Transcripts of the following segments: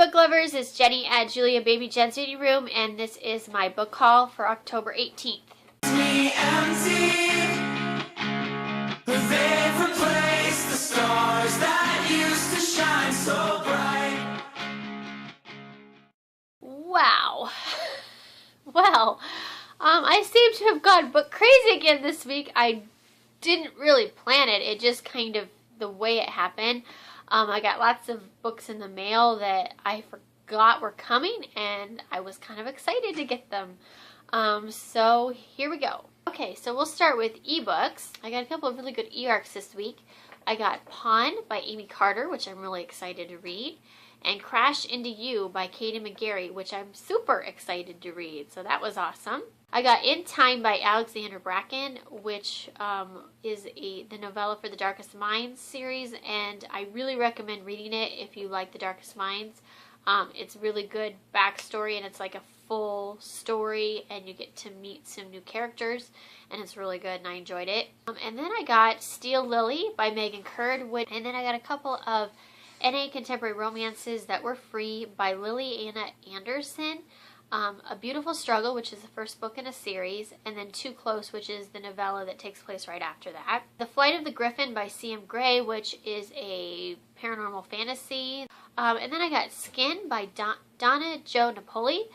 book lovers, it's Jenny at Julia Baby Jen's Reading Room, and this is my book haul for October 18th. Wow. Well, I seem to have gone book crazy again this week. I didn't really plan it. It just kind of, the way it happened. I got lots of books in the mail that I forgot were coming, and I was kind of excited to get them. So here we go. Okay, so we'll start with ebooks. I got a couple of really good e-arcs this week. I got Pawn by Amy Carter, which I'm really excited to read, and Crash Into You by Katie McGarry, which I'm super excited to read, so that was awesome. I got In Time by Alexandra Bracken, which is the novella for the Darkest Minds series, and I really recommend reading it if you like the Darkest Minds. It's really good backstory, and it's like a full story, and you get to meet some new characters, and it's really good, and I enjoyed it. And then I got Steel Lily by Megan Kurd, and then I got a couple of NA contemporary romances that were free by Lily Anna Anderson. A Beautiful Struggle, which is the first book in a series, and then Too Close, which is the novella that takes place right after that. The Flight of the Griffin by C.M. Gray, which is a paranormal fantasy. And then I got Skin by Donna Jo Napoli,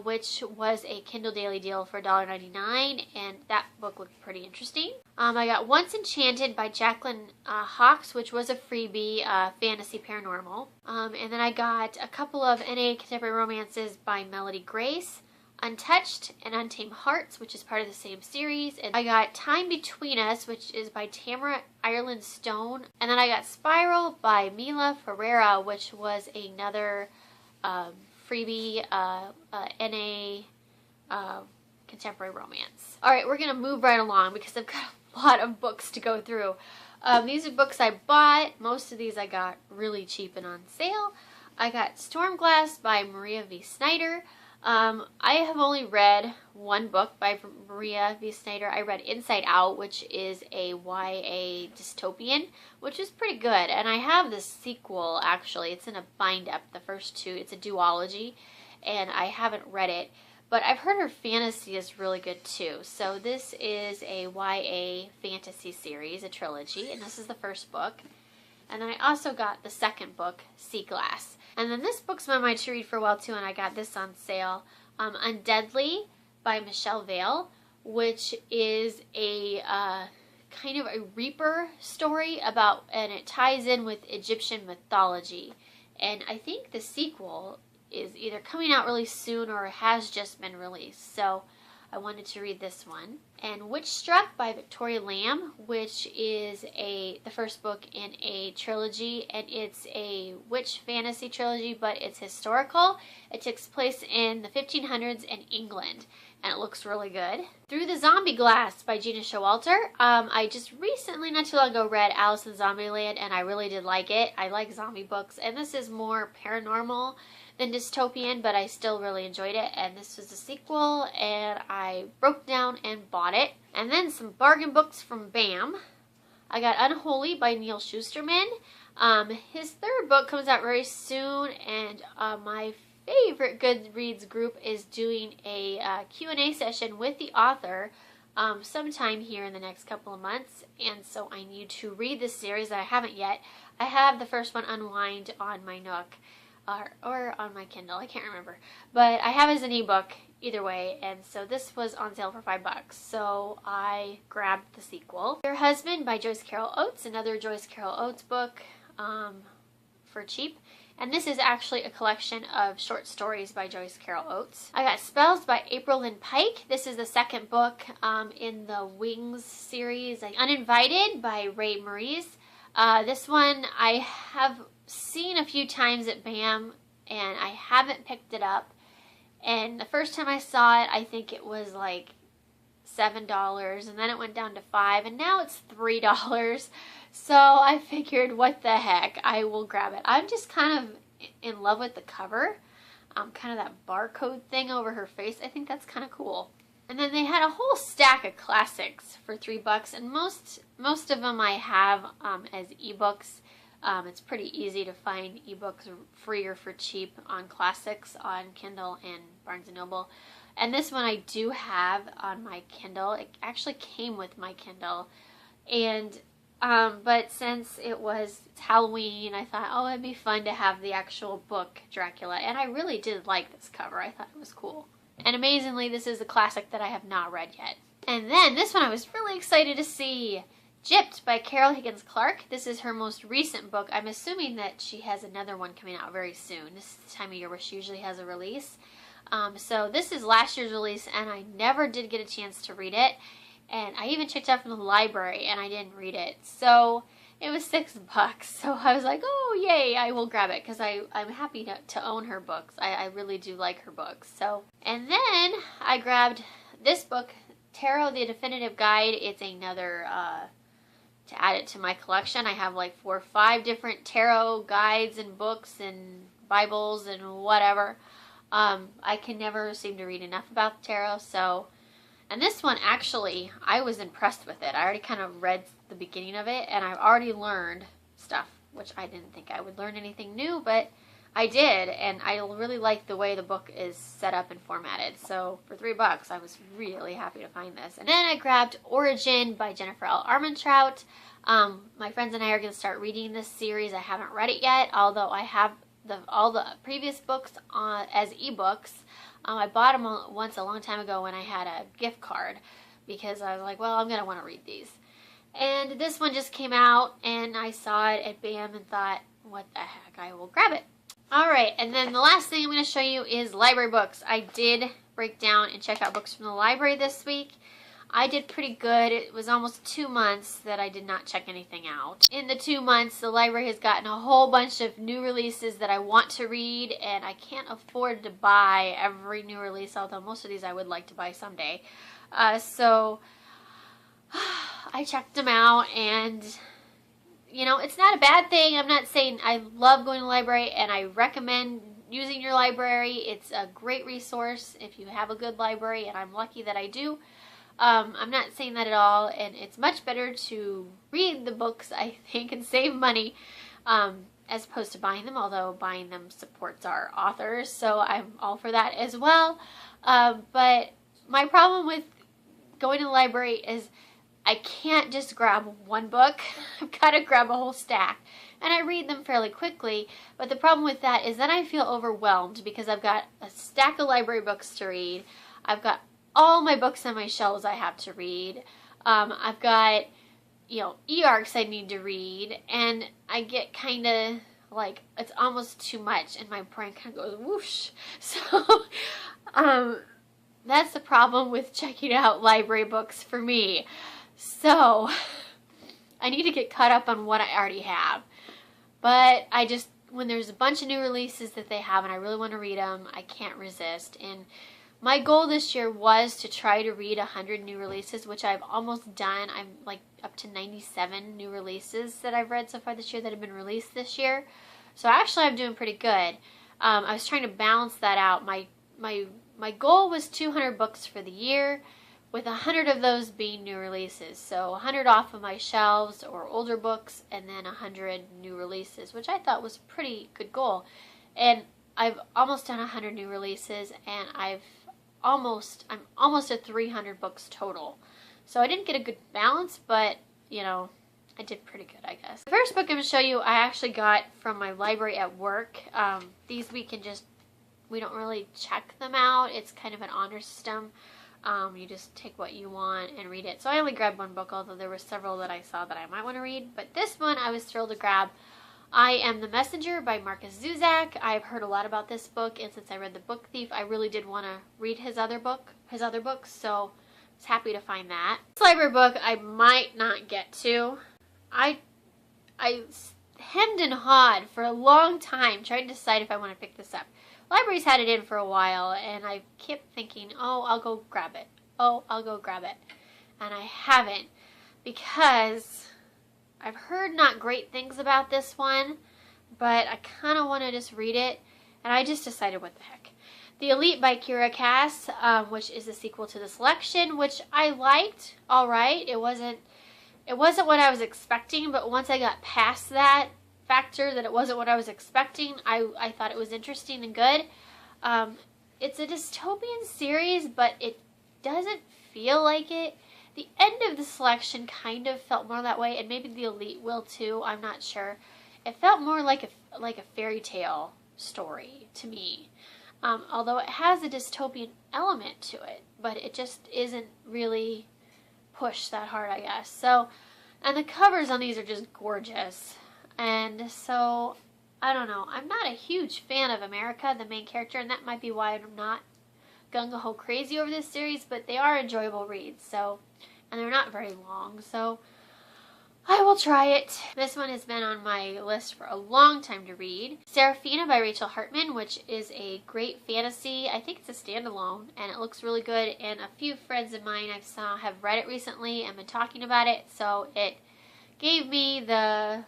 which was a Kindle Daily Deal for $1.99, and that book looked pretty interesting. I got Once Enchanted by Jacqueline Hawkes, which was a freebie, fantasy paranormal. And then I got a couple of NA contemporary romances by Melody Grace, Untouched and Untamed Hearts, which is part of the same series. And I got Time Between Us, which is by Tamara Ireland Stone. And then I got Spiral by Mila Ferreira, which was another freebie NA contemporary romance. Alright, we're going to move right along because I've got a lot of books to go through. These are books I bought. Most of these I got really cheap and on sale. I got Stormglass by Maria V. Snyder. I have only read one book by Maria V. Snyder. I read Inside Out, which is a YA dystopian, which is pretty good. And I have the sequel, actually. It's in a bind-up, the first two. It's a duology, and I haven't read it. But I've heard her fantasy is really good, too. So this is a YA fantasy series, a trilogy, and this is the first book. And then I also got the second book, Sea Glass. And then this book's been on my to read for a while too, and I got this on sale. Undeadly by Michelle Vale, which is a kind of a Reaper story about, and it ties in with Egyptian mythology. And I think the sequel is either coming out really soon or has just been released. So I wanted to read this one. And Witchstruck by Victoria Lamb, which is the first book in a trilogy, and it's a witch fantasy trilogy, but it's historical. It takes place in the 1500s in England, and it looks really good. Through the Zombie Glass by Gina Showalter. I just recently, not too long ago, read Alice in Zombieland, and I really did like it. I like zombie books, and this is more paranormal than dystopian, but I still really enjoyed it, and this was a sequel, and I broke down and bought it. And then some bargain books from BAM. I got Unholy by Neal Shusterman. His third book comes out very soon, and my favorite Goodreads group is doing a Q&A session with the author sometime here in the next couple of months, and so I need to read this series. I haven't yet. I have the first one, Unwind, on my Nook. Or on my Kindle, I can't remember. But I have it as an ebook either way, and so this was on sale for $5, so I grabbed the sequel. Your Husband by Joyce Carol Oates, another Joyce Carol Oates book for cheap. And this is actually a collection of short stories by Joyce Carol Oates. I got Spells by April Lynn Pike. This is the second book in the Wings series. Uninvited by Ray Maurice. This one I have seen a few times at BAM, and I haven't picked it up. And the first time I saw it, I think it was like $7, and then it went down to $5, and now it's $3. So I figured, what the heck, I will grab it. I'm just kind of in love with the cover. Kind of that barcode thing over her face. I think that's kind of cool. And then they had a whole stack of classics for $3, and most of them I have as ebooks. It's pretty easy to find ebooks free or for cheap on classics on Kindle and Barnes & Noble. And this one I do have on my Kindle. It actually came with my Kindle. And but since it's Halloween, I thought, oh, it'd be fun to have the actual book, Dracula. And I really did like this cover. I thought it was cool. And amazingly, this is a classic that I have not read yet. And then this one I was really excited to see. Gypped by Carol Higgins Clark. This is her most recent book. I'm assuming that she has another one coming out very soon. This is the time of year where she usually has a release. So this is last year's release, and I never did get a chance to read it. And I even checked out from the library, and I didn't read it. So it was $6. So I was like, oh, yay, I will grab it, because I'm happy to own her books. I really do like her books. So, and then I grabbed this book, Tarot, the Definitive Guide. It's another... to add it to my collection. I have like 4 or 5 different tarot guides and books and Bibles and whatever. I can never seem to read enough about tarot. So, and this one actually, I was impressed with it. I already kind of read the beginning of it, and I've already learned stuff, which I didn't think I would learn anything new, but I did, and I really like the way the book is set up and formatted. So for $3, I was really happy to find this. And then I grabbed Origin by Jennifer L. Armentrout. My friends and I are going to start reading this series. I haven't read it yet, although I have all the previous books as ebooks. I bought them once a long time ago when I had a gift card, because I was like, well, I'm going to want to read these. And this one just came out, and I saw it at BAM and thought, what the heck, I will grab it. Alright, and then the last thing I'm going to show you is library books. I did break down and check out books from the library this week. I did pretty good. It was almost 2 months that I did not check anything out. In the 2 months, the library has gotten a whole bunch of new releases that I want to read, and I can't afford to buy every new release, although most of these I would like to buy someday. So I checked them out, and you know, it's not a bad thing. I'm not saying I love going to the library, and I recommend using your library. It's a great resource if you have a good library, and I'm lucky that I do. I'm not saying that at all, and it's much better to read the books, I think, and save money as opposed to buying them, although buying them supports our authors, so I'm all for that as well. But my problem with going to the library is I can't just grab one book. I've got to grab a whole stack. And I read them fairly quickly, but the problem with that is then I feel overwhelmed because I've got a stack of library books to read. I've got all my books on my shelves I have to read. I've got, you know, e-arcs I need to read, and I get kind of like, it's almost too much, and my brain kind of goes whoosh. So, that's the problem with checking out library books for me. So, I need to get caught up on what I already have. But I just, when there's a bunch of new releases that they have and I really want to read them, I can't resist. And my goal this year was to try to read 100 new releases, which I've almost done. I'm like up to 97 new releases that I've read so far this year that have been released this year. So actually I'm doing pretty good. I was trying to balance that out. My goal was 200 books for the year, with 100 of those being new releases. So 100 off of my shelves or older books, and then 100 new releases, which I thought was a pretty good goal. And I've almost done 100 new releases, and I'm almost at 300 books total. So I didn't get a good balance, but you know, I did pretty good, I guess. The first book I'm going to show you I actually got from my library at work. These we don't really check them out. It's kind of an honor system. You just take what you want and read it. So I only grabbed one book, although there were several that I saw that I might want to read. But this one I was thrilled to grab. I Am the Messenger by Markus Zusak. I've heard a lot about this book, and since I read The Book Thief, I really did want to read his other books, so I was happy to find that. This library book I might not get to. I hemmed and hawed for a long time trying to decide if I want to pick this up. Library's had it in for a while, and I kept thinking, oh, I'll go grab it. Oh, I'll go grab it. And I haven't, because I've heard not great things about this one, but I kind of want to just read it, and I just decided what the heck. The Elite by Kiera Cass, which is the sequel to The Selection, which I liked, alright. It wasn't what I was expecting, but once I got past that, factor that it wasn't what I was expecting. I thought it was interesting and good. It's a dystopian series, but it doesn't feel like it. The end of the selection kind of felt more that way, and maybe the Elite will too. I'm not sure. It felt more like a fairy tale story to me, although it has a dystopian element to it, but it just isn't really pushed that hard, I guess. So, and the covers on these are just gorgeous, and so I don't know. I'm not a huge fan of America, the main character, and that might be why I'm not gung-ho crazy over this series, but they are enjoyable reads, so, and they're not very long, so I will try it. This one has been on my list for a long time to read. Seraphina by Rachel Hartman, which is a great fantasy. I think it's a standalone, and it looks really good, and a few friends of mine I saw have read it recently and been talking about it, so it gave me the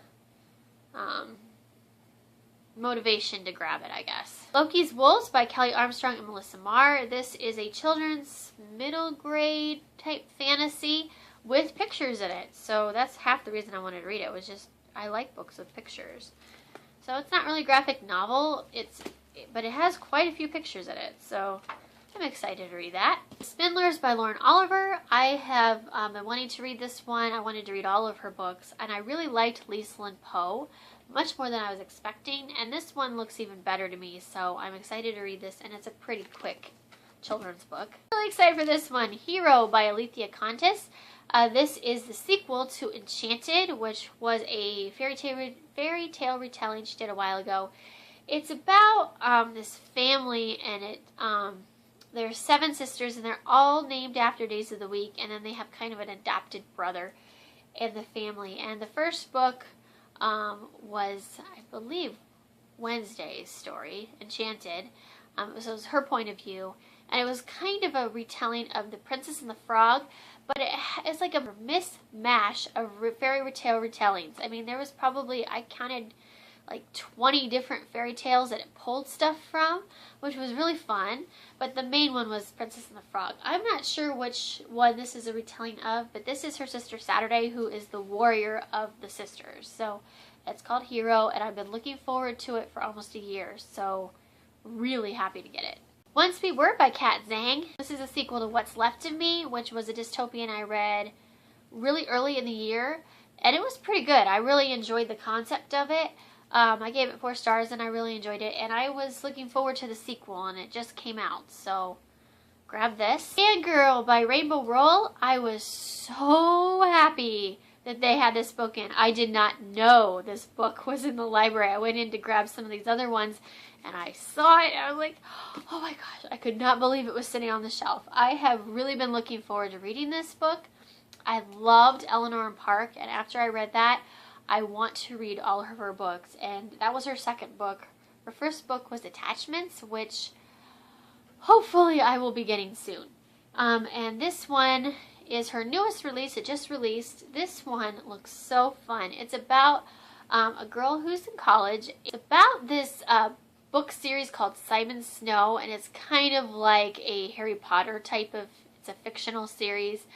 motivation to grab it, I guess. Loki's Wolves by Kelly Armstrong and Melissa Marr. This is a children's middle grade type fantasy with pictures in it. So that's half the reason I wanted to read it, was just I like books with pictures. So it's not really a graphic novel, but it has quite a few pictures in it. So I'm excited to read that. Spindlers by Lauren Oliver. I have been wanting to read this one. I wanted to read all of her books, and I really liked Lisa Lynn Poe much more than I was expecting, and this one looks even better to me, so I'm excited to read this, and it's a pretty quick children's book. Really excited for this one, Hero by Alethea Contis. This is the sequel to Enchanted, which was a fairy tale retelling she did a while ago. It's about this family, and there's 7 sisters, and they're all named after days of the week, and then they have kind of an adopted brother in the family. And the first book was, I believe, Wednesday's story, Enchanted. So it was her point of view, and it was kind of a retelling of The Princess and the Frog, but it's like a mismatch of fairy tale retellings. I mean, there was probably, I counted like 20 different fairy tales that it pulled stuff from, which was really fun, but the main one was Princess and the Frog. I'm not sure which one this is a retelling of, but this is her sister Saturday, who is the warrior of the sisters. So it's called Hero, and I've been looking forward to it for almost a year, so really happy to get it. One Sweet Word by Kat Zhang. This is a sequel to What's Left of Me, which was a dystopian I read really early in the year, and it was pretty good. I really enjoyed the concept of it. I gave it 4 stars, and I really enjoyed it, and I was looking forward to the sequel, and it just came out, so grab this. Fangirl by Rainbow Roll. I was so happy that they had this book in. I did not know this book was in the library. I went in to grab some of these other ones, and I saw it, and I was like, oh my gosh, I could not believe it was sitting on the shelf. I have really been looking forward to reading this book. I loved Eleanor and Park, and after I read that, I want to read all of her books, and that was her second book. Her first book was Attachments, which hopefully I will be getting soon. And this one is her newest release. It just released. This one looks so fun. It's about a girl who's in college. It's about this book series called Simon Snow, and it's kind of like a Harry Potter type of, it's a fictional series.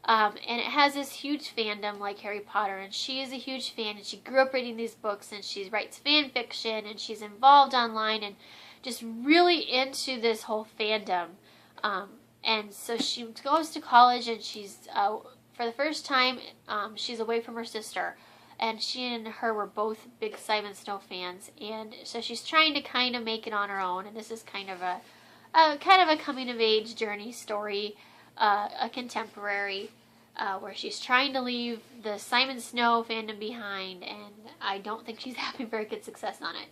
And it has this huge fandom like Harry Potter, and she is a huge fan, and she grew up reading these books, and she writes fan fiction, and she's involved online, and just really into this whole fandom. And so she goes to college, and she's, for the first time, she's away from her sister, and she and her were both big Simon Snow fans, and so she's trying to kind of make it on her own, and this is kind of a coming-of-age journey story, a contemporary, where she's trying to leave the Simon Snow fandom behind, and I don't think she's having very good success on it.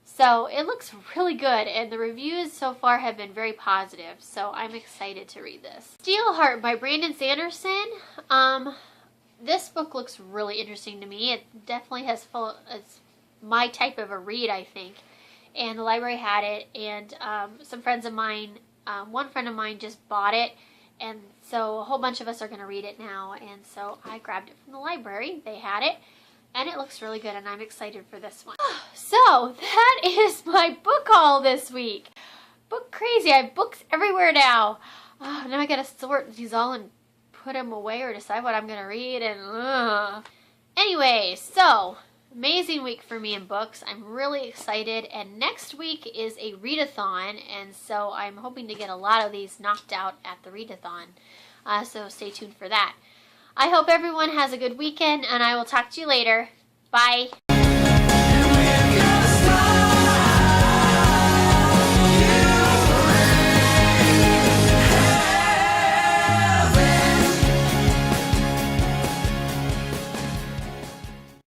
So it looks really good, and the reviews so far have been very positive, so I'm excited to read this. Steelheart by Brandon Sanderson. This book looks really interesting to me. It definitely it's my type of a read, I think, and the library had it, and some friends of mine, one friend of mine just bought it, and so a whole bunch of us are going to read it now, and so I grabbed it from the library. They had it, and it looks really good, and I'm excited for this one. So that is my book haul this week. Book crazy. I have books everywhere now. Now I got to sort these all and put them away or decide what I'm going to read. And anyway, so amazing week for me in books. I'm really excited, and next week is a readathon, and so I'm hoping to get a lot of these knocked out at the readathon. So stay tuned for that. I hope everyone has a good weekend, and I will talk to you later. Bye.